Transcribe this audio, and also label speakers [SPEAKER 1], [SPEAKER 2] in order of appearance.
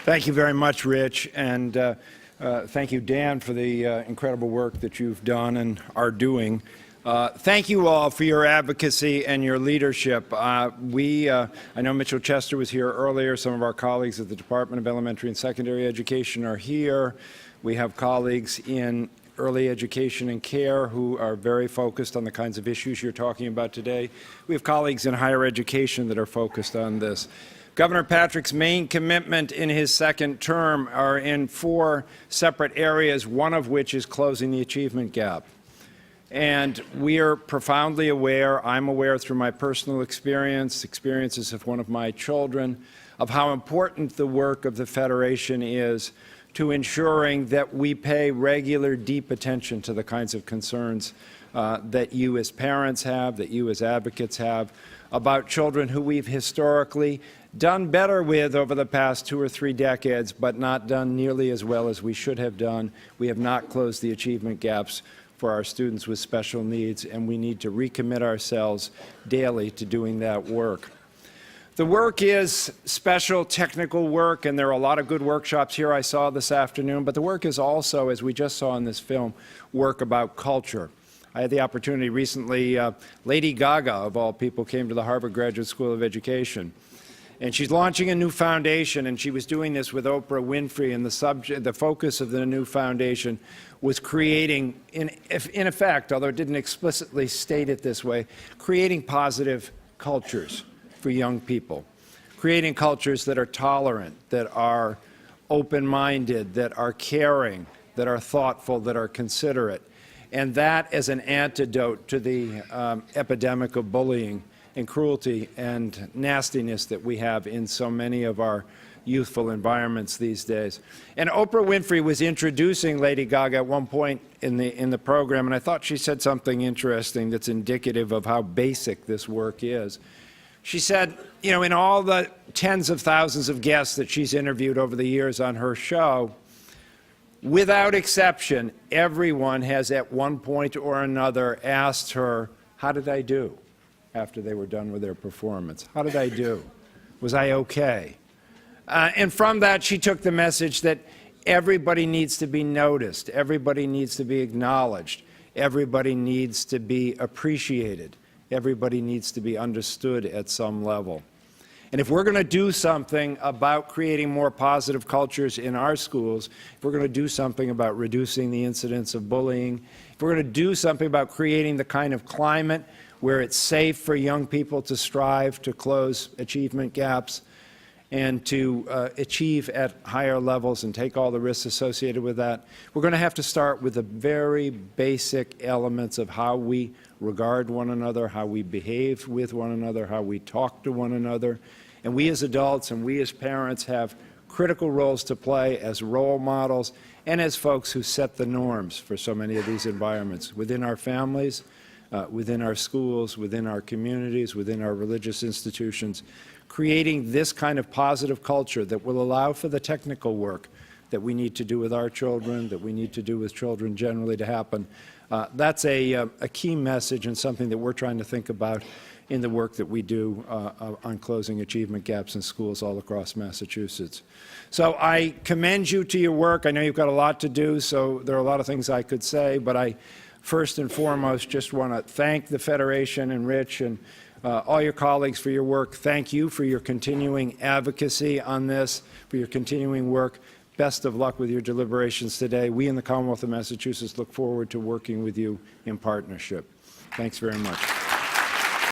[SPEAKER 1] Thank you very much, Rich, and thank you, Dan, for the incredible work that you've done and are doing. Thank you all for your advocacy and your leadership. I know Mitchell Chester was here earlier. Some of our colleagues at the Department of Elementary and Secondary Education are here. We have colleagues in early education and care who are very focused on the kinds of issues you're talking about today. We have colleagues in higher education that are focused on this. Governor Patrick's main commitment in his second term are in 4 separate areas, one of which is closing the achievement gap. And we are profoundly aware, I'm aware through my personal experiences of one of my children, of how important the work of the Federation is to ensuring that we pay regular, deep attention to the kinds of concerns that you as parents have, that you as advocates have, about children who we've historically done better with over the past 2 or 3 decades, but not done nearly as well as we should have done. We have not closed the achievement gaps for our students with special needs, and we need to recommit ourselves daily to doing that work. The work is special technical work, and there are a lot of good workshops here I saw this afternoon, but the work is also, as we just saw in this film, work about culture. I had the opportunity recently, Lady Gaga, of all people, came to the Harvard Graduate School of Education. And she's launching a new foundation, and she was doing this with Oprah Winfrey, and the focus of the new foundation was creating, in effect, although it didn't explicitly state it this way, creating positive cultures for young people, creating cultures that are tolerant, that are open-minded, that are caring, that are thoughtful, that are considerate. And that as an antidote to the epidemic of bullying and cruelty and nastiness that we have in so many of our youthful environments these days. And Oprah Winfrey was introducing Lady Gaga at one point in the program, and I thought she said something interesting that's indicative of how basic this work is. She said, you know, in all the tens of thousands of guests that she's interviewed over the years on her show, without exception, everyone has at one point or another asked her, how did I do? After they were done with their performance. How did I do? Was I okay? And from that, she took the message that everybody needs to be noticed, everybody needs to be acknowledged, everybody needs to be appreciated, everybody needs to be understood at some level. And if we're going to do something about creating more positive cultures in our schools, if we're going to do something about reducing the incidence of bullying, if we're going to do something about creating the kind of climate where it's safe for young people to strive to close achievement gaps and to achieve at higher levels and take all the risks associated with that, we're going to have to start with the very basic elements of how we regard one another, how we behave with one another, how we talk to one another. And we as adults and we as parents have critical roles to play as role models and as folks who set the norms for so many of these environments within our families, within our schools, within our communities, within our religious institutions, creating this kind of positive culture that will allow for the technical work that we need to do with our children, that we need to do with children generally to happen. That's a key message and something that we're trying to think about in the work that we do on closing achievement gaps in schools all across Massachusetts. So I commend you to your work. I know you've got a lot to do, so there are a lot of things I could say, but I first and foremost just want to thank the Federation and Rich and all your colleagues for your work. Thank you for your continuing advocacy on this, for your continuing work. Best of luck with your deliberations today. We in the Commonwealth of Massachusetts look forward to working with you in partnership. Thanks very much.